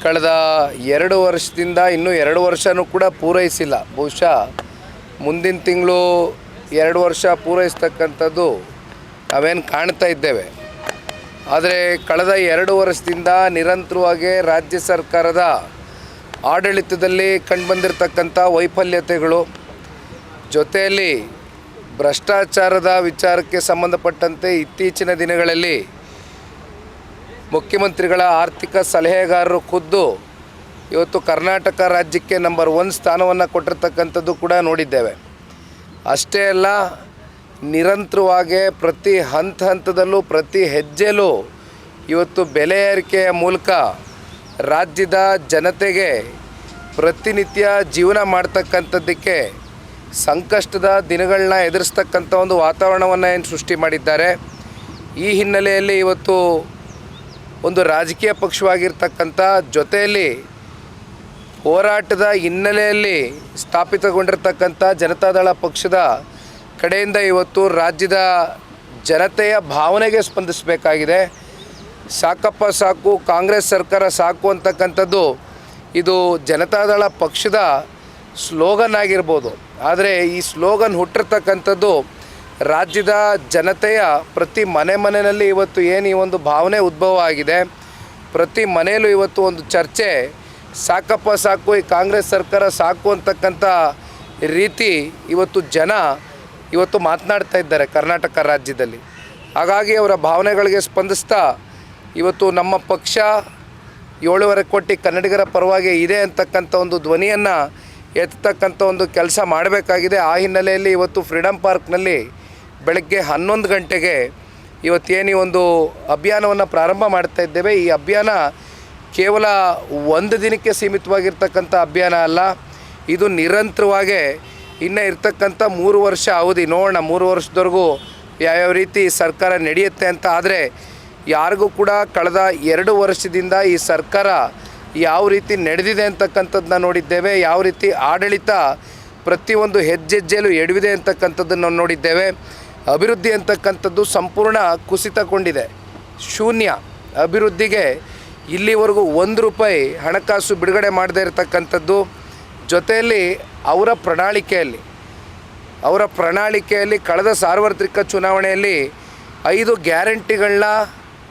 ಕಳೆದ 2 ವರ್ಷದಿಂದ ಇನ್ನೂ 2 ವರ್ಷವೂ ಕೂಡ ಪೂರೈಸಿಲ್ಲ. ಬಹುಶಃ ಮುಂದಿನ ತಿಂಗಳು 2 ವರ್ಷ ಪೂರೈಸ್ತಕ್ಕಂಥದ್ದು ನಾವೇನು ಕಾಣ್ತಾ ಇದ್ದೇವೆ. ಆದರೆ ಕಳೆದ 2 ವರ್ಷದಿಂದ ನಿರಂತರವಾಗಿ ರಾಜ್ಯ ಸರ್ಕಾರದ ಆಡಳಿತದಲ್ಲಿ ಕಂಡುಬಂದಿರತಕ್ಕಂಥ ವೈಫಲ್ಯತೆಗಳು, ಜೊತೆಯಲ್ಲಿ ಭ್ರಷ್ಟಾಚಾರದ ವಿಚಾರಕ್ಕೆ ಸಂಬಂಧಪಟ್ಟಂತೆ ಇತ್ತೀಚಿನ ದಿನಗಳಲ್ಲಿ ಮುಖ್ಯಮಂತ್ರಿಗಳ ಆರ್ಥಿಕ ಸಲಹೆಗಾರರು ಖುದ್ದು ಇವತ್ತು ಕರ್ನಾಟಕ ರಾಜ್ಯಕ್ಕೆ ನಂಬರ್ 1 ಸ್ಥಾನವನ್ನು ಕೊಟ್ಟಿರ್ತಕ್ಕಂಥದ್ದು ಕೂಡ ನೋಡಿದ್ದೇವೆ. ಅಷ್ಟೇ ಅಲ್ಲ, ನಿರಂತರವಾಗಿ ಪ್ರತಿ ಹಂತದಲ್ಲೂ ಪ್ರತಿ ಹೆಜ್ಜೆಯಲ್ಲೂ ಇವತ್ತು ಬೆಲೆ ಏರಿಕೆಯ ಮೂಲಕ ರಾಜ್ಯದ ಜನತೆಗೆ ಪ್ರತಿನಿತ್ಯ ಜೀವನ ಮಾಡ್ತಕ್ಕಂಥದ್ದಕ್ಕೆ ಸಂಕಷ್ಟದ ದಿನಗಳನ್ನ ಎದುರಿಸ್ತಕ್ಕಂಥ ಒಂದು ವಾತಾವರಣವನ್ನು ಏನು ಸೃಷ್ಟಿ ಮಾಡಿದ್ದಾರೆ. ಈ ಹಿನ್ನೆಲೆಯಲ್ಲಿ ಇವತ್ತು ಒಂದು ರಾಜಕೀಯ ಪಕ್ಷವಾಗಿರ್ತಕ್ಕಂಥ ಜೊತೆಯಲ್ಲಿ ಹೋರಾಟದ ಹಿನ್ನೆಲೆಯಲ್ಲಿ ಸ್ಥಾಪಿತಗೊಂಡಿರ್ತಕ್ಕಂಥ ಜನತಾದಳ ಪಕ್ಷದ ಕಡೆಯಿಂದ ಇವತ್ತು ರಾಜ್ಯದ ಜನತೆಯ ಭಾವನೆಗೆ ಸ್ಪಂದಿಸಬೇಕಾಗಿದೆ. ಸಾಕಪ್ಪ ಸಾಕು, ಕಾಂಗ್ರೆಸ್ ಸರ್ಕಾರ ಸಾಕು ಅಂತಕ್ಕಂಥದ್ದು ಇದು ಜನತಾದಳ ಪಕ್ಷದ ಸ್ಲೋಗನ್ ಆಗಿರ್ಬೋದು. ಆದರೆ ಈ ಸ್ಲೋಗನ್ ಹುಟ್ಟಿರ್ತಕ್ಕಂಥದ್ದು ರಾಜ್ಯದ ಜನತೆಯ ಪ್ರತಿ ಮನೆಯಲ್ಲಿ ಇವತ್ತು ಏನು ಈ ಒಂದು ಭಾವನೆ ಉದ್ಭವ ಆಗಿದೆ. ಪ್ರತಿ ಮನೆಯಲ್ಲೂ ಇವತ್ತು ಒಂದು ಚರ್ಚೆ, ಸಾಕಪ್ಪ ಸಾಕು, ಈ ಕಾಂಗ್ರೆಸ್ ಸರ್ಕಾರ ಸಾಕು ಅಂತಕ್ಕಂಥ ರೀತಿ ಇವತ್ತು ಜನ ಇವತ್ತು ಮಾತನಾಡ್ತಾ ಇದ್ದಾರೆ ಕರ್ನಾಟಕ ರಾಜ್ಯದಲ್ಲಿ. ಹಾಗಾಗಿ ಅವರ ಭಾವನೆಗಳಿಗೆ ಸ್ಪಂದಿಸ್ತಾ ಇವತ್ತು ನಮ್ಮ ಪಕ್ಷ 7.5 ಕೋಟಿ ಕನ್ನಡಿಗರ ಪರವಾಗಿ ಇದೆ ಅಂತಕ್ಕಂಥ ಒಂದು ಧ್ವನಿಯನ್ನು ಎತ್ತತಕ್ಕಂಥ ಒಂದು ಕೆಲಸ ಮಾಡಬೇಕಾಗಿದೆ. ಆ ಹಿನ್ನೆಲೆಯಲ್ಲಿ ಇವತ್ತು ಫ್ರೀಡಮ್ ಪಾರ್ಕ್ನಲ್ಲಿ ಬೆಳಗ್ಗೆ 11 ಗಂಟೆಗೆ ಇವತ್ತೇನು ಒಂದು ಅಭಿಯಾನವನ್ನು ಪ್ರಾರಂಭ ಮಾಡ್ತಾ ಇದ್ದೇವೆ. ಈ ಅಭಿಯಾನ ಕೇವಲ 1 ದಿನಕ್ಕೆ ಸೀಮಿತವಾಗಿರ್ತಕ್ಕಂಥ ಅಭಿಯಾನ ಅಲ್ಲ, ಇದು ನಿರಂತರವಾಗಿ ಇನ್ನು ಇರ್ತಕ್ಕಂಥ 3 ವರ್ಷ ಅವಧಿ. ನೋಡೋಣ 3 ವರ್ಷದವರೆಗೂ ಯಾವ್ಯಾವ ರೀತಿ ಸರ್ಕಾರ ನಡೆಯುತ್ತೆ ಅಂತ. ಆದರೆ ಯಾರಿಗೂ ಕೂಡ ಕಳೆದ 2 ವರ್ಷದಿಂದ ಈ ಸರ್ಕಾರ ಯಾವ ರೀತಿ ನಡೆದಿದೆ ಅಂತಕ್ಕಂಥದ್ದನ್ನ ನೋಡಿದ್ದೇವೆ. ಯಾವ ರೀತಿ ಆಡಳಿತ ಪ್ರತಿಯೊಂದು ಹೆಜ್ಜೆಯಲ್ಲೂ ಎಡವಿದೆ ಅಂತಕ್ಕಂಥದ್ದನ್ನು ನಾವು ನೋಡಿದ್ದೇವೆ. ಅಭಿವೃದ್ಧಿ ಅಂತಕ್ಕಂಥದ್ದು ಸಂಪೂರ್ಣ ಕುಸಿತಗೊಂಡಿದೆ, ಶೂನ್ಯ. ಅಭಿವೃದ್ಧಿಗೆ ಇಲ್ಲಿವರೆಗೂ 1 ರೂಪಾಯಿ ಹಣಕಾಸು ಬಿಡುಗಡೆ ಮಾಡದೇ ಇರತಕ್ಕಂಥದ್ದು. ಜೊತೆಯಲ್ಲಿ ಅವರ ಪ್ರಣಾಳಿಕೆಯಲ್ಲಿ ಕಳೆದ ಸಾರ್ವತ್ರಿಕ ಚುನಾವಣೆಯಲ್ಲಿ 5 ಗ್ಯಾರಂಟಿಗಳನ್ನ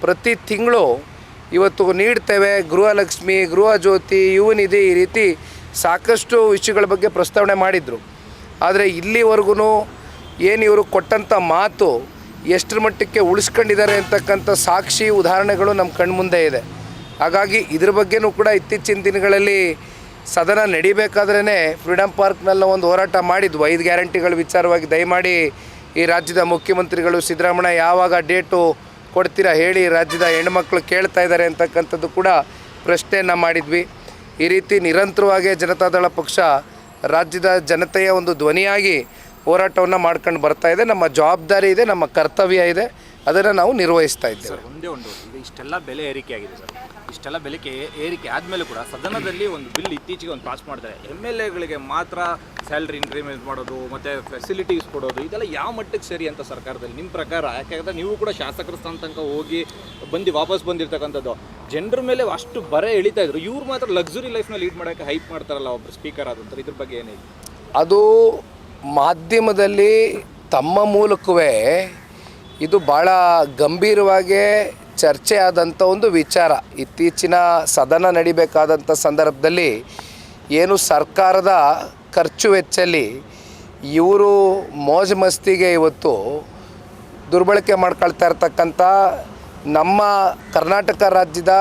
ಪ್ರತಿ ತಿಂಗಳು ಇವತ್ತು ನೀಡ್ತೇವೆ. ಗೃಹಲಕ್ಷ್ಮಿ, ಗೃಹ ಜ್ಯೋತಿ, ಯುವ ನಿಧಿ, ಈ ರೀತಿ ಸಾಕಷ್ಟು ವಿಷಯಗಳ ಬಗ್ಗೆ ಪ್ರಸ್ತಾವನೆ ಮಾಡಿದರು. ಆದರೆ ಇಲ್ಲಿವರೆಗೂ ಏನು ಇವರು ಕೊಟ್ಟಂಥ ಮಾತು ಎಷ್ಟರ ಮಟ್ಟಕ್ಕೆ ಉಳಿಸ್ಕೊಂಡಿದ್ದಾರೆ ಅಂತಕ್ಕಂಥ ಸಾಕ್ಷಿ ಉದಾಹರಣೆಗಳು ನಮ್ಮ ಕಣ್ಮುಂದೆ ಇದೆ. ಹಾಗಾಗಿ ಇದ್ರ ಬಗ್ಗೆನೂ ಕೂಡ ಇತ್ತೀಚಿನ ದಿನಗಳಲ್ಲಿ ಸದನ ನಡಿಬೇಕಾದ್ರೇ ಫ್ರೀಡಮ್ ಪಾರ್ಕ್ನಲ್ಲಿ ಒಂದು ಹೋರಾಟ ಮಾಡಿದ್ವು 5 ಗ್ಯಾರಂಟಿಗಳ ವಿಚಾರವಾಗಿ. ದಯಮಾಡಿ ಈ ರಾಜ್ಯದ ಮುಖ್ಯಮಂತ್ರಿಗಳು ಸಿದ್ದರಾಮಯ್ಯ ಯಾವಾಗ ಡೇಟು ಕೊಡ್ತೀರಾ ಹೇಳಿ, ರಾಜ್ಯದ ಹೆಣ್ಮಕ್ಳು ಕೇಳ್ತಾ ಇದ್ದಾರೆ ಅಂತಕ್ಕಂಥದ್ದು ಕೂಡ ಪ್ರಶ್ನೆಯನ್ನು ಮಾಡಿದ್ವಿ. ಈ ರೀತಿ ನಿರಂತರವಾಗಿ ಜನತಾದಳ ಪಕ್ಷ ರಾಜ್ಯದ ಜನತೆಯ ಒಂದು ಧ್ವನಿಯಾಗಿ ಹೋರಾಟವನ್ನು ಮಾಡ್ಕೊಂಡು ಬರ್ತಾ ಇದೆ. ನಮ್ಮ ಜವಾಬ್ದಾರಿ ಇದೆ, ನಮ್ಮ ಕರ್ತವ್ಯ ಇದೆ, ಅದನ್ನು ನಾವು ನಿರ್ವಹಿಸ್ತಾ ಇದ್ದೇವೆ. ಈಗ ಇಷ್ಟೆಲ್ಲ ಬೆಲೆ ಏರಿಕೆ ಆಗಿದೆ ಸರ್. ಇಷ್ಟೆಲ್ಲ ಬೆಲೆ ಏರಿಕೆ ಆದಮೇಲೆ ಕೂಡ ಸದನದಲ್ಲಿ ಒಂದು ಬಿಲ್ ಇತ್ತೀಚೆಗೆ ಒಂದು ಪಾಸ್ ಮಾಡಿದ್ದಾರೆ. MLAಗಳಿಗೆ ಮಾತ್ರ ಸ್ಯಾಲ್ರಿ ಇನ್ಕ್ರಿಮೆಂಟ್ ಮಾಡೋದು ಮತ್ತು ಫೆಸಿಲಿಟೀಸ್ ಕೊಡೋದು, ಇದೆಲ್ಲ ಯಾವ ಮಟ್ಟಕ್ಕೆ ಸರಿ ಅಂತ ಸರ್ಕಾರದಲ್ಲಿ ನಿಮ್ಮ ಪ್ರಕಾರ? ಯಾಕೆಂದರೆ ನೀವು ಕೂಡ ಶಾಸಕರ ಸ್ಥಾನ ತನಕ ಹೋಗಿ ವಾಪಸ್ ಬಂದಿರ್ತಕ್ಕಂಥದ್ದು. ಜನರ ಮೇಲೆ ಅಷ್ಟು ಬರೆ ಎಳಿತಾ ಇದ್ರು, ಇವ್ರು ಮಾತ್ರ ಲಕ್ಸುರಿ ಲೈಫ್ನ ಲೀಡ್ ಮಾಡೋಕ್ಕೆ ಹೈಪ್ ಮಾಡ್ತಾರಲ್ಲ ಒಬ್ಬರು ಸ್ಪೀಕರ್ ಆದಂತಾರೆ. ಇದ್ರ ಬಗ್ಗೆ ಏನಿದೆ? ಅದು ಮಾಧ್ಯಮದಲ್ಲಿ ತಮ್ಮ ಮೂಲಕವೇ ಇದು ಭಾಳ ಗಂಭೀರವಾಗಿ ಚರ್ಚೆ ಆದಂಥ ಒಂದು ವಿಚಾರ. ಇತ್ತೀಚಿನ ಸದನ ನಡಿಬೇಕಾದಂಥ ಸಂದರ್ಭದಲ್ಲಿ ಏನು ಸರ್ಕಾರದ ಖರ್ಚು ವೆಚ್ಚಲ್ಲಿ ಇವರು ಮೋಜು ಮಸ್ತಿಗೆ ಇವತ್ತು ದುರ್ಬಳಕೆ ಮಾಡ್ಕೊಳ್ತಾ ಇರ್ತಕ್ಕಂಥ ನಮ್ಮ ಕರ್ನಾಟಕ ರಾಜ್ಯದ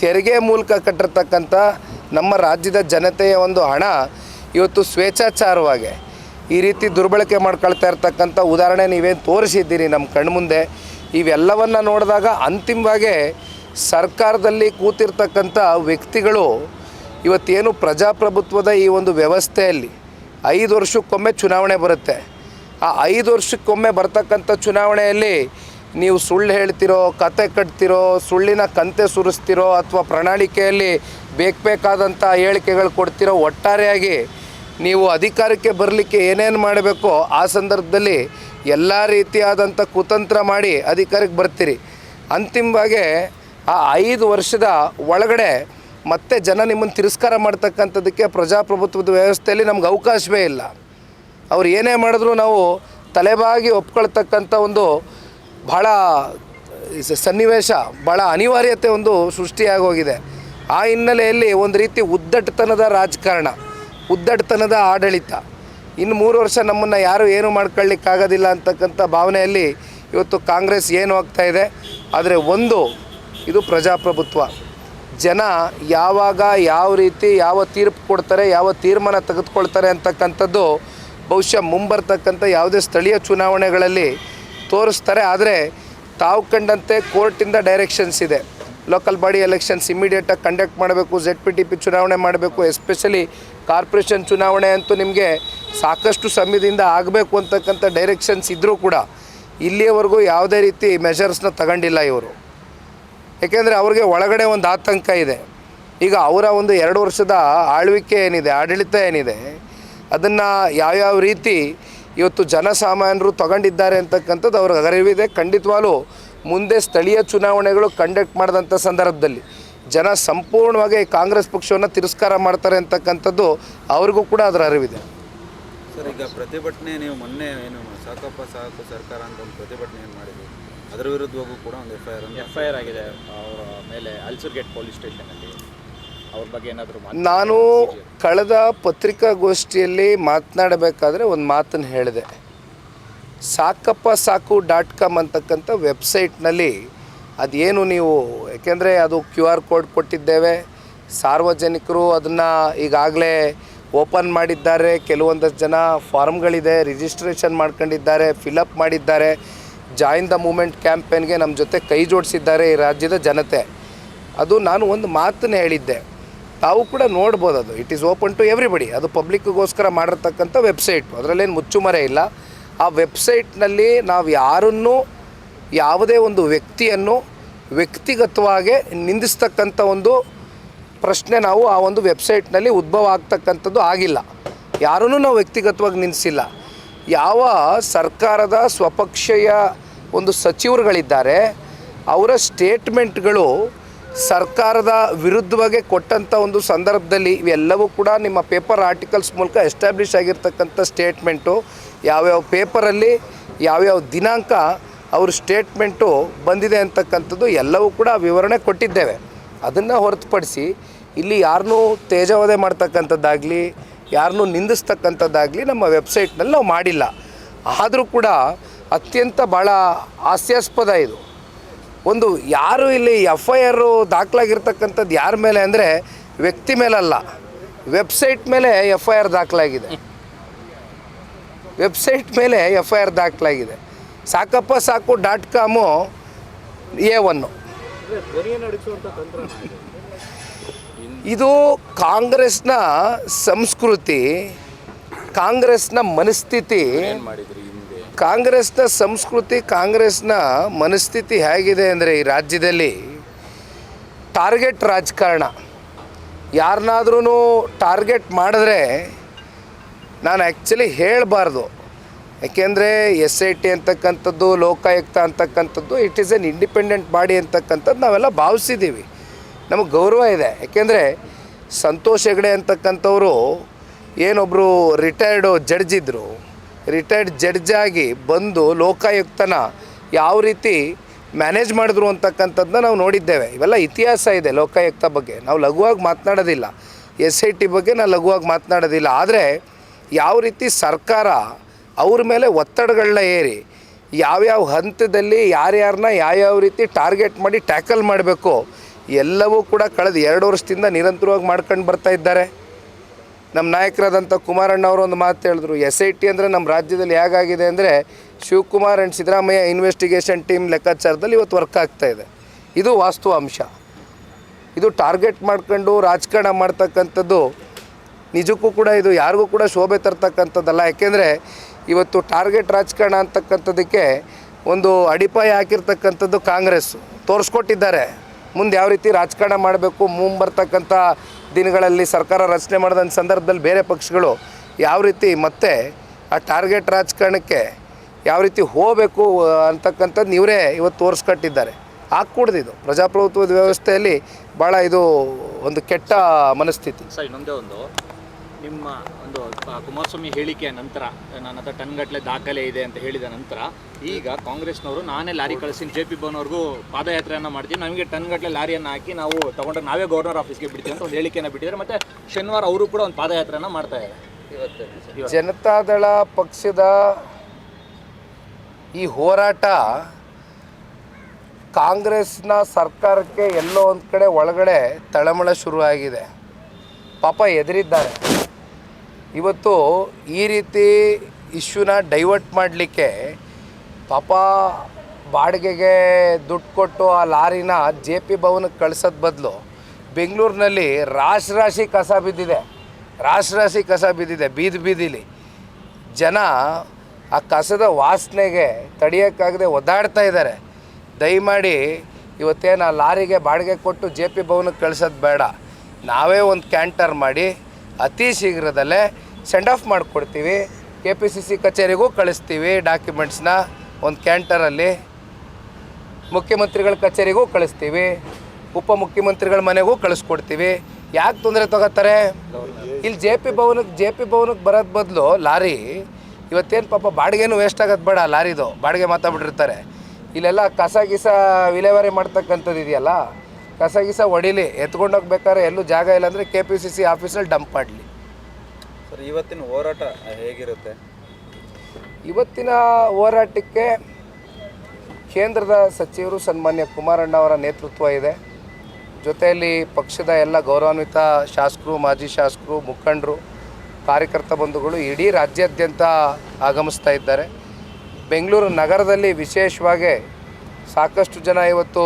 ತೆರಿಗೆ ಮೂಲಕ ಕಟ್ಟಿರ್ತಕ್ಕಂಥ ನಮ್ಮ ರಾಜ್ಯದ ಜನತೆಯ ಒಂದು ಹಣ ಇವತ್ತು ಸ್ವೇಚ್ಛಾಚಾರವಾಗಿ ಈ ರೀತಿ ದುರ್ಬಳಕೆ ಮಾಡ್ಕೊಳ್ತಾ ಇರ್ತಕ್ಕಂಥ ಉದಾಹರಣೆ ನೀವೇನು ತೋರಿಸಿದ್ದೀರಿ ನಮ್ಮ ಕಣ್ಮುಂದೆ. ಇವೆಲ್ಲವನ್ನು ನೋಡಿದಾಗ ಅಂತಿಮವಾಗಿ ಸರ್ಕಾರದಲ್ಲಿ ಕೂತಿರ್ತಕ್ಕಂಥ ವ್ಯಕ್ತಿಗಳು ಇವತ್ತೇನು ಪ್ರಜಾಪ್ರಭುತ್ವದ ಈ ಒಂದು ವ್ಯವಸ್ಥೆಯಲ್ಲಿ 5 ವರ್ಷಕ್ಕೊಮ್ಮೆ ಚುನಾವಣೆ ಬರುತ್ತೆ. ಆ 5 ವರ್ಷಕ್ಕೊಮ್ಮೆ ಬರ್ತಕ್ಕಂಥ ಚುನಾವಣೆಯಲ್ಲಿ ನೀವು ಸುಳ್ಳು ಹೇಳ್ತಿರೋ, ಕತೆ ಕಟ್ತಿರೋ, ಸುಳ್ಳಿನ ಕಂತೆ ಸುರಿಸ್ತಿರೋ, ಅಥವಾ ಪ್ರಣಾಳಿಕೆಯಲ್ಲಿ ಬೇಕಾದಂಥ ಹೇಳಿಕೆಗಳು ಕೊಡ್ತಿರೋ, ಒಟ್ಟಾರೆಯಾಗಿ ನೀವು ಅಧಿಕಾರಕ್ಕೆ ಬರಲಿಕ್ಕೆ ಏನೇನು ಮಾಡಬೇಕೋ ಆ ಸಂದರ್ಭದಲ್ಲಿ ಎಲ್ಲ ರೀತಿಯಾದಂಥ ಕುತಂತ್ರ ಮಾಡಿ ಅಧಿಕಾರಕ್ಕೆ ಬರ್ತೀರಿ. ಅಂತಿಮವಾಗಿ ಆ 5 ವರ್ಷದ ಒಳಗಡೆ ಮತ್ತೆ ಜನ ನಿಮ್ಮನ್ನು ತಿರಸ್ಕಾರ ಮಾಡ್ತಕ್ಕಂಥದ್ದಕ್ಕೆ ಪ್ರಜಾಪ್ರಭುತ್ವದ ವ್ಯವಸ್ಥೆಯಲ್ಲಿ ನಮ್ಗೆ ಅವಕಾಶವೇ ಇಲ್ಲ. ಅವ್ರು ಏನೇ ಮಾಡಿದ್ರು ನಾವು ತಲೆಬಾಗಿ ಒಪ್ಕೊಳ್ತಕ್ಕಂಥ ಒಂದು ಭಾಳ ಸನ್ನಿವೇಶ, ಭಾಳ ಅನಿವಾರ್ಯತೆ ಒಂದು ಸೃಷ್ಟಿಯಾಗೋಗಿದೆ. ಆ ಹಿನ್ನೆಲೆಯಲ್ಲಿ ಒಂದು ರೀತಿ ಉದ್ದಟತನದ ರಾಜಕಾರಣ, ಉದ್ದಟತನದ ಆಡಳಿತ, ಇನ್ನು 3 ವರ್ಷ ನಮ್ಮನ್ನು ಯಾರು ಏನು ಮಾಡ್ಕೊಳ್ಳಿಕ್ಕಾಗೋದಿಲ್ಲ ಅಂತಕ್ಕಂಥ ಭಾವನೆಯಲ್ಲಿ ಇವತ್ತು ಕಾಂಗ್ರೆಸ್ ಏನು ಆಗ್ತಾ ಇದೆ. ಆದರೆ ಇದು ಪ್ರಜಾಪ್ರಭುತ್ವ. ಜನ ಯಾವಾಗ ಯಾವ ರೀತಿ ಯಾವ ತೀರ್ಪು ಕೊಡ್ತಾರೆ, ಯಾವ ತೀರ್ಮಾನ ತೆಗೆದುಕೊಳ್ತಾರೆ ಅಂತಕ್ಕಂಥದ್ದು ಬಹುಶಃ ಮುಂಬರ್ತಕ್ಕಂಥ ಯಾವುದೇ ಸ್ಥಳೀಯ ಚುನಾವಣೆಗಳಲ್ಲಿ ತೋರಿಸ್ತಾರೆ. ಆದರೆ ತಾವು ಕಂಡಂತೆ ಕೋರ್ಟಿಂದ ಡೈರೆಕ್ಷನ್ಸ್ ಇದೆ. ಲೋಕಲ್ ಬಾಡಿ ಎಲೆಕ್ಷನ್ಸ್ ಇಮ್ಮಿಡಿಯೇಟಾಗಿ ಕಂಡಕ್ಟ್ ಮಾಡಬೇಕು, ZPTP ಚುನಾವಣೆ ಮಾಡಬೇಕು, ಎಸ್ಪೆಷಲಿ ಕಾರ್ಪೊರೇಷನ್ ಚುನಾವಣೆ ಅಂತೂ ನಿಮಗೆ ಸಾಕಷ್ಟು ಸಮಯದಿಂದ ಆಗಬೇಕು ಅಂತಕ್ಕಂಥ ಡೈರೆಕ್ಷನ್ಸ್ ಇದ್ದರೂ ಕೂಡ ಇಲ್ಲಿಯವರೆಗೂ ಯಾವುದೇ ರೀತಿ ಮೆಷರ್ಸ್ನ ತಗೊಂಡಿಲ್ಲ ಇವರು. ಏಕೆಂದರೆ ಅವ್ರಿಗೆ ಒಳಗಡೆ ಒಂದು ಆತಂಕ ಇದೆ. ಈಗ ಅವರ ಒಂದು 2 ವರ್ಷದ ಆಳ್ವಿಕೆ ಏನಿದೆ, ಆಡಳಿತ ಏನಿದೆ, ಅದನ್ನು ಯಾವ್ಯಾವ ರೀತಿ ಇವತ್ತು ಜನಸಾಮಾನ್ಯರು ತಗೊಂಡಿದ್ದಾರೆ ಅಂತಕ್ಕಂಥದ್ದು ಅವ್ರಿಗೆ ಅರಿವಿದೆ. ಖಂಡಿತವಾಗ್ಲೂ ಮುಂದೆ ಸ್ಥಳೀಯ ಚುನಾವಣೆಗಳು ಕಂಡಕ್ಟ್ ಮಾಡಿದಂಥ ಸಂದರ್ಭದಲ್ಲಿ ಜನ ಸಂಪೂರ್ಣವಾಗಿ ಕಾಂಗ್ರೆಸ್ ಪಕ್ಷವನ್ನು ತಿರಸ್ಕಾರ ಮಾಡ್ತಾರೆ ಅಂತಕ್ಕಂಥದ್ದು ಅವ್ರಿಗೂ ಕೂಡ ಅದರ ಅರಿವಿದೆ. ಸರ್, ಈಗ ಪ್ರತಿಭಟನೆ ನೀವು ಮೊನ್ನೆ ಏನು ಸಾಕಪ್ಪ ಸಾಕು ಸರ್ಕಾರ ಅಂತ ಒಂದು ಪ್ರತಿಭಟನೆ ಏನು ಮಾಡಿದ್ವಿ, ಅದರ ವಿರುದ್ಧವಾಗೂ ಕೂಡ ಒಂದು FIR ಆಗಿದೆ ಅವರ ಮೇಲೆ ಅಲ್ಸರ್ಗೇಟ್ ಪೊಲೀಸ್ ಸ್ಟೇಷನಲ್ಲಿ. ಅವ್ರ ಬಗ್ಗೆ ಏನಾದರೂ ನಾನು ಕಳೆದ ಪತ್ರಿಕಾಗೋಷ್ಠಿಯಲ್ಲಿ ಮಾತನಾಡಬೇಕಾದ್ರೆ ಒಂದು ಮಾತನ್ನು ಹೇಳಿದೆ. ಸಾಕಪ್ಪ ಸಾಕು .com ಅಂತಕ್ಕಂಥ ವೆಬ್ಸೈಟ್ನಲ್ಲಿ ಅದೇನು ನೀವು, ಯಾಕೆಂದರೆ ಅದು QR ಕೋಡ್ ಕೊಟ್ಟಿದ್ದೇವೆ, ಸಾರ್ವಜನಿಕರು ಅದನ್ನು ಈಗಾಗಲೇ ಓಪನ್ ಮಾಡಿದ್ದಾರೆ. ಕೆಲವೊಂದಷ್ಟು ಜನ ಫಾರ್ಮ್ಗಳಿದೆ, ರಿಜಿಸ್ಟ್ರೇಷನ್ ಮಾಡ್ಕೊಂಡಿದ್ದಾರೆ, ಫಿಲಪ್ ಮಾಡಿದ್ದಾರೆ. ಜಾಯಿನ್ ದ ಮೂಮೆಂಟ್ ಕ್ಯಾಂಪೇನ್ಗೆ ನಮ್ಮ ಜೊತೆ ಕೈ ಜೋಡಿಸಿದ್ದಾರೆ ಈ ರಾಜ್ಯದ ಜನತೆ. ಅದು ನಾನು ಒಂದು ಮಾತನ್ನು ಹೇಳಿದ್ದೆ, ತಾವು ಕೂಡ ನೋಡ್ಬೋದು. ಅದು it is open to everybody. ಅದು ಪಬ್ಲಿಕ್ಗೋಸ್ಕರ ಮಾಡಿರ್ತಕ್ಕಂಥ ವೆಬ್ಸೈಟು, ಅದರಲ್ಲೇನು ಮುಚ್ಚುಮರೆ ಇಲ್ಲ. ಆ ವೆಬ್ಸೈಟ್ನಲ್ಲಿ ನಾವು ಯಾರನ್ನೂ, ಯಾವುದೇ ಒಂದು ವ್ಯಕ್ತಿಯನ್ನು ವ್ಯಕ್ತಿಗತವಾಗಿ ನಿಂದಿಸ್ತಕ್ಕಂಥ ಒಂದು ಪ್ರಶ್ನೆ ನಾವು ಆ ಒಂದು ವೆಬ್ಸೈಟ್ನಲ್ಲಿ ಉದ್ಭವ ಆಗ್ತಕ್ಕಂಥದ್ದು ಆಗಿಲ್ಲ. ಯಾರನ್ನೂ ನಾವು ವ್ಯಕ್ತಿಗತವಾಗಿ ನಿಲ್ಲಿಸಿಲ್ಲ. ಯಾವ ಸರ್ಕಾರದ ಸ್ವಪಕ್ಷೀಯ ಒಂದು ಸಚಿವರುಗಳಿದ್ದಾರೆ ಅವರ ಸ್ಟೇಟ್ಮೆಂಟ್ಗಳು ಸರ್ಕಾರದ ವಿರುದ್ಧವಾಗಿ ಕೊಟ್ಟಂಥ ಒಂದು ಸಂದರ್ಭದಲ್ಲಿ ಇವೆಲ್ಲವೂ ಕೂಡ ನಿಮ್ಮ ಪೇಪರ್ ಆರ್ಟಿಕಲ್ಸ್ ಮೂಲಕ ಎಸ್ಟಾಬ್ಲಿಷ್ ಆಗಿರ್ತಕ್ಕಂಥ ಸ್ಟೇಟ್ಮೆಂಟು, ಯಾವ್ಯಾವ ಪೇಪರಲ್ಲಿ ಯಾವ್ಯಾವ ದಿನಾಂಕ ಅವ್ರ ಸ್ಟೇಟ್ಮೆಂಟು ಬಂದಿದೆ ಅಂತಕ್ಕಂಥದ್ದು ಎಲ್ಲವೂ ಕೂಡ ವಿವರಣೆ ಕೊಟ್ಟಿದ್ದೇವೆ. ಅದನ್ನು ಹೊರತುಪಡಿಸಿ ಇಲ್ಲಿ ಯಾರನ್ನೂ ತೇಜೋವಧೆ ಮಾಡ್ತಕ್ಕಂಥದ್ದಾಗಲಿ, ಯಾರನ್ನೂ ನಿಂದಿಸ್ತಕ್ಕಂಥದ್ದಾಗಲಿ ನಮ್ಮ ವೆಬ್ಸೈಟ್ನಲ್ಲಿ ನಾವು ಮಾಡಿಲ್ಲ. ಆದರೂ ಕೂಡ ಅತ್ಯಂತ ಭಾಳ ಹಾಸ್ಯಾಸ್ಪದ ಇದು. ಒಂದು ಯಾರು ಇಲ್ಲಿ FIR ದಾಖಲಾಗಿರ್ತಕ್ಕಂಥದ್ದು ಯಾರ ಮೇಲೆ ಅಂದರೆ ವ್ಯಕ್ತಿ ಮೇಲಲ್ಲ, ವೆಬ್ಸೈಟ್ ಮೇಲೆ FIR ದಾಖಲಾಗಿದೆ. ವೆಬ್ಸೈಟ್ ಮೇಲೆ FIR ದಾಖಲಾಗಿದೆ. ಸಾಕಪ್ಪ ಸಾಕು .com A1. ಇದು ಕಾಂಗ್ರೆಸ್ನ ಸಂಸ್ಕೃತಿ, ಕಾಂಗ್ರೆಸ್ನ ಮನಸ್ಥಿತಿ, ಕಾಂಗ್ರೆಸ್ನ ಸಂಸ್ಕೃತಿ, ಕಾಂಗ್ರೆಸ್ನ ಮನಸ್ಥಿತಿ ಹೇಗಿದೆ ಅಂದರೆ ಈ ರಾಜ್ಯದಲ್ಲಿ ಟಾರ್ಗೆಟ್ ರಾಜಕಾರಣ. ಯಾರನ್ನಾದ್ರೂ ಟಾರ್ಗೆಟ್ ಮಾಡಿದ್ರೆ ನಾನು ಆ್ಯಕ್ಚುಲಿ ಹೇಳಬಾರ್ದು, ಯಾಕೆಂದರೆ SIT ಅಂತಕ್ಕಂಥದ್ದು, ಲೋಕಾಯುಕ್ತ ಅಂತಕ್ಕಂಥದ್ದು it is N independent body ಅಂತಕ್ಕಂಥದ್ದು ನಾವೆಲ್ಲ ಭಾವಿಸಿದ್ದೀವಿ, ನಮಗೆ ಗೌರವ ಇದೆ. ಯಾಕೆಂದರೆ ಸಂತೋಷ್ ಹೆಗಡೆ ಅಂತಕ್ಕಂಥವರು ಏನೊಬ್ಬರು ರಿಟೈರ್ಡ್ ಜಡ್ಜ್ ಇದ್ದರು, ರಿಟೈರ್ಡ್ ಜಡ್ಜಾಗಿ ಬಂದು ಲೋಕಾಯುಕ್ತನ ಯಾವ ರೀತಿ ಮ್ಯಾನೇಜ್ ಮಾಡಿದ್ರು ಅಂತಕ್ಕಂಥದ್ದನ್ನ ನಾವು ನೋಡಿದ್ದೇವೆ. ಇವೆಲ್ಲ ಇತಿಹಾಸ ಇದೆ ಲೋಕಾಯುಕ್ತ ಬಗ್ಗೆ, ನಾವು ಲಘುವಾಗಿ ಮಾತನಾಡೋದಿಲ್ಲ. SIT ಬಗ್ಗೆ ನಾವು ಲಘುವಾಗಿ ಮಾತನಾಡೋದಿಲ್ಲ. ಆದರೆ ಯಾವ ರೀತಿ ಸರ್ಕಾರ ಅವ್ರ ಮೇಲೆ ಒತ್ತಡಗಳನ್ನ ಏರಿ ಯಾವ್ಯಾವ ಹಂತದಲ್ಲಿ ಯಾರ್ಯಾರನ್ನ ಯಾವ್ಯಾವ ರೀತಿ ಟಾರ್ಗೆಟ್ ಮಾಡಿ ಟ್ಯಾಕಲ್ ಮಾಡಬೇಕು ಎಲ್ಲವೂ ಕೂಡ ಕಳೆದ 2 ವರ್ಷದಿಂದ ನಿರಂತರವಾಗಿ ಮಾಡ್ಕೊಂಡು ಬರ್ತಾ ಇದ್ದಾರೆ. ನಮ್ಮ ನಾಯಕರಾದಂಥ ಕುಮಾರಣ್ಣ ಅವರು ಒಂದು ಮಾತು ಹೇಳಿದ್ರು, SIT ಅಂದರೆ ನಮ್ಮ ರಾಜ್ಯದಲ್ಲಿ ಹೇಗಾಗಿದೆ ಅಂದರೆ Shivakumar and Siddaramaiah investigation team ಲೆಕ್ಕಾಚಾರದಲ್ಲಿ ಇವತ್ತು ವರ್ಕ್ ಆಗ್ತಾಯಿದೆ. ಇದು ವಾಸ್ತವಾಂಶ. ಇದು ಟಾರ್ಗೆಟ್ ಮಾಡ್ಕೊಂಡು ರಾಜಕಾರಣ ಮಾಡ್ತಕ್ಕಂಥದ್ದು ನಿಜಕ್ಕೂ ಕೂಡ ಇದು ಯಾರಿಗೂ ಕೂಡ ಶೋಭೆ ತರ್ತಕ್ಕಂಥದ್ದಲ್ಲ. ಯಾಕೆಂದರೆ ಇವತ್ತು ಟಾರ್ಗೆಟ್ ರಾಜಕಾರಣ ಅಂತಕ್ಕಂಥದ್ದಕ್ಕೆ ಒಂದು ಅಡಿಪಾಯ ಹಾಕಿರ್ತಕ್ಕಂಥದ್ದು ಕಾಂಗ್ರೆಸ್ ತೋರಿಸ್ಕೊಟ್ಟಿದ್ದಾರೆ. ಮುಂದೆ ಯಾವ ರೀತಿ ರಾಜಕಾರಣ ಮಾಡಬೇಕು, ಮುಂಬರ್ತಕ್ಕಂಥ ದಿನಗಳಲ್ಲಿ ಸರ್ಕಾರ ರಚನೆ ಮಾಡಿದ ಸಂದರ್ಭದಲ್ಲಿ ಬೇರೆ ಪಕ್ಷಗಳು ಯಾವ ರೀತಿ ಮತ್ತೆ ಆ ಟಾರ್ಗೆಟ್ ರಾಜಕಾರಣಕ್ಕೆ ಯಾವ ರೀತಿ ಹೋಗಬೇಕು ಅಂತಕ್ಕಂಥದ್ದು ಇವರೇ ಇವತ್ತು ತೋರಿಸ್ಕೊಟ್ಟಿದ್ದಾರೆ. ಆಗ್ಕೂಡ್ದು. ಇದು ಪ್ರಜಾಪ್ರಭುತ್ವದ ವ್ಯವಸ್ಥೆಯಲ್ಲಿ ಭಾಳ ಇದು ಒಂದು ಕೆಟ್ಟ ಮನಸ್ಥಿತಿ. ಸರ್ ಇನ್ನೊಂದೇ ಒಂದು, ನಿಮ್ಮ ಒಂದು ಕುಮಾರಸ್ವಾಮಿ ಹೇಳಿಕೆಯ ನಂತರ ನನ್ನ ಹತ್ರ ಟನ್ಗಟ್ಟಲೆ ದಾಖಲೆ ಇದೆ ಅಂತ ಹೇಳಿದ ನಂತರ ಈಗ ಕಾಂಗ್ರೆಸ್ನವರು ನಾನೇ ಲಾರಿ ಕಳಿಸ್ತೀನಿ JP ಭವನ್ವರೆಗೂ ಪಾದಯಾತ್ರೆಯನ್ನು ಮಾಡ್ತೀವಿ, ನಮಗೆ ಟನ್ಗಟ್ಟಲೆ ಲಾರಿಯನ್ನು ಹಾಕಿ ನಾವು ತಗೊಂಡ್ರೆ ನಾವೇ ಗವರ್ನರ್ ಆಫೀಸ್ಗೆ ಬಿಡ್ತೀವಿ ಅಂತ ಒಂದು ಹೇಳಿಕೆಯನ್ನು ಬಿಟ್ಟಿದ್ದಾರೆ. ಮತ್ತು ಶನಿವಾರ ಅವರು ಕೂಡ ಒಂದು ಪಾದಯಾತ್ರೆಯನ್ನು ಮಾಡ್ತಾ ಇದ್ದಾರೆ. ಜನತಾದಳ ಪಕ್ಷದ ಈ ಹೋರಾಟ ಕಾಂಗ್ರೆಸ್ನ ಸರ್ಕಾರಕ್ಕೆ ಎಲ್ಲೋ ಒಂದು ಕಡೆ ಒಳಗಡೆ ತಳಮಳ ಶುರುವಾಗಿದೆ. ಪಾಪ ಎದುರಿದ್ದಾರೆ. ಇವತ್ತು ಈ ರೀತಿ ಇಶ್ಯೂನ ಡೈವರ್ಟ್ ಮಾಡಲಿಕ್ಕೆ ಪಾಪ ಬಾಡಿಗೆಗೆ ದುಡ್ಡು ಕೊಟ್ಟು ಆ ಲಾರಿನ JP ಭವನಕ್ಕೆ ಕಳ್ಸೋದು ಬದಲು ಬೆಂಗಳೂರಿನಲ್ಲಿ ರಾಶಿ ಕಸ ಬಿದ್ದಿದೆ ಬೀದಿಲಿ. ಜನ ಆ ಕಸದ ವಾಸನೆಗೆ ತಡೆಯೋಕ್ಕಾಗದೆ ಒದ್ದಾಡ್ತಾ ಇದ್ದಾರೆ. ದಯಮಾಡಿ ಇವತ್ತೇನು ಆ ಲಾರಿಗೆ ಬಾಡಿಗೆ ಕೊಟ್ಟು JP ಭವನಕ್ಕೆ ಕಳ್ಸೋದು ಬೇಡ, ನಾವೇ ಒಂದು ಕ್ಯಾಂಟರ್ ಮಾಡಿ ಅತಿ ಶೀಘ್ರದಲ್ಲೇ ಸೆಂಡ್ ಆಫ್ ಮಾಡಿಕೊಡ್ತೀವಿ. KPCC ಕಚೇರಿಗೂ ಕಳಿಸ್ತೀವಿ ಡಾಕ್ಯುಮೆಂಟ್ಸ್ನ ಒಂದು ಕ್ಯಾಂಟರಲ್ಲಿ. ಮುಖ್ಯಮಂತ್ರಿಗಳ ಕಚೇರಿಗೂ ಕಳಿಸ್ತೀವಿ, ಉಪಮುಖ್ಯಮಂತ್ರಿಗಳ ಮನೆಗೂ ಕಳಿಸ್ಕೊಡ್ತೀವಿ. ಯಾಕೆ ತೊಂದರೆ ತಗೋತಾರೆ? ಇಲ್ಲಿ JP ಭವನಕ್ಕೆ ಬರೋದು ಬದಲು ಲಾರಿ ಇವತ್ತೇನು ಪಾಪ ಬಾಡಿಗೆನೂ ವೇಸ್ಟ್ ಆಗೋದು ಬೇಡ, ಲಾರಿದು ಬಾಡಿಗೆ ಮಾತಾಡ್ಬಿಟ್ಟಿರ್ತಾರೆ. ಇಲ್ಲೆಲ್ಲ ಕಸ ವಿಲೇವಾರಿ ಮಾಡ್ತಕ್ಕಂಥದ್ದು ಇದೆಯಲ್ಲ, ಕಸ ಹೊಡಿಲಿ, ಎತ್ಕೊಂಡೋಗ್ಬೇಕಾದ್ರೆ ಎಲ್ಲೂ ಜಾಗ ಇಲ್ಲ ಅಂದರೆ KPCC ಆಫೀಸಲ್ಲಿ ಡಂಪ್ ಮಾಡಲಿ. ಸರ್ ಇವತ್ತಿನ ಹೋರಾಟ ಹೇಗಿರುತ್ತೆ? ಇವತ್ತಿನ ಹೋರಾಟಕ್ಕೆ ಕೇಂದ್ರದ ಸಚಿವರು ಸನ್ಮಾನ್ಯ ಕುಮಾರಣ್ಣ ಅವರ ನೇತೃತ್ವ ಇದೆ. ಜೊತೆಯಲ್ಲಿ ಪಕ್ಷದ ಎಲ್ಲ ಗೌರವಾನ್ವಿತ ಶಾಸಕರು, ಮಾಜಿ ಶಾಸಕರು, ಮುಖಂಡರು, ಕಾರ್ಯಕರ್ತ ಬಂಧುಗಳು ಇಡೀ ರಾಜ್ಯಾದ್ಯಂತ ಆಗಮಿಸ್ತಾ ಇದ್ದಾರೆ. ಬೆಂಗಳೂರು ನಗರದಲ್ಲಿ ವಿಶೇಷವಾಗಿ ಸಾಕಷ್ಟು ಜನ ಇವತ್ತು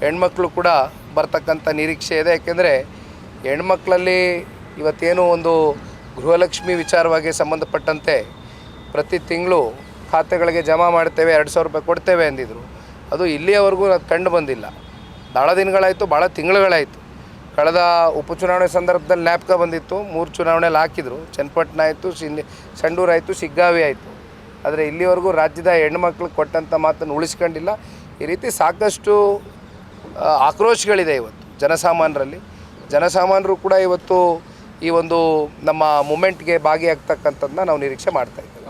ಹೆಣ್ಮಕ್ಳು ಕೂಡ ಬರ್ತಕ್ಕಂಥ ನಿರೀಕ್ಷೆ ಇದೆ. ಯಾಕೆಂದರೆ ಹೆಣ್ಮಕ್ಳಲ್ಲಿ ಇವತ್ತೇನು ಒಂದು ಗೃಹಲಕ್ಷ್ಮಿ ವಿಚಾರವಾಗಿ ಸಂಬಂಧಪಟ್ಟಂತೆ ಪ್ರತಿ ತಿಂಗಳು ಖಾತೆಗಳಿಗೆ ಜಮಾ ಮಾಡ್ತೇವೆ, 2,000 ರೂಪಾಯಿ ಕೊಡ್ತೇವೆ ಅಂದಿದ್ರು. ಅದು ಇಲ್ಲಿಯವರೆಗೂ ಅದು ಕಂಡು ಬಂದಿಲ್ಲ. ಭಾಳ ದಿನಗಳಾಯಿತು, ಭಾಳ ತಿಂಗಳುಗಳಾಯಿತು. ಕಳೆದ ಉಪಚುನಾವಣೆ ಸಂದರ್ಭದಲ್ಲಿ ಜ್ಞಾಪಕ ಬಂದಿತ್ತು, 3 ಚುನಾವಣೆಯಲ್ಲಿ ಹಾಕಿದರು. ಚನ್ನಪಟ್ಟಣ ಆಯಿತು, ಸಂಡೂರು ಆಯಿತು, ಶಿಗ್ಗಾವಿ ಆಯಿತು. ಆದರೆ ಇಲ್ಲಿವರೆಗೂ ರಾಜ್ಯದ ಹೆಣ್ಮಕ್ಳಿಗೆ ಕೊಟ್ಟಂಥ ಮಾತನ್ನು ಉಳಿಸ್ಕೊಂಡಿಲ್ಲ. ಈ ರೀತಿ ಸಾಕಷ್ಟು ಆಕ್ರೋಶಗಳಿದೆ ಇವತ್ತು ಜನಸಾಮಾನ್ಯರಲ್ಲಿ. ಜನಸಾಮಾನ್ಯರು ಕೂಡ ಇವತ್ತು ಈ ಒಂದು ನಮ್ಮ ಮೂಮೆಂಟ್ಗೆ ಭಾಗಿಯಾಗ್ತಕ್ಕಂಥದ್ದನ್ನ ನಾವು ನಿರೀಕ್ಷೆ ಮಾಡ್ತಾಯಿದ್ದೇವೆ.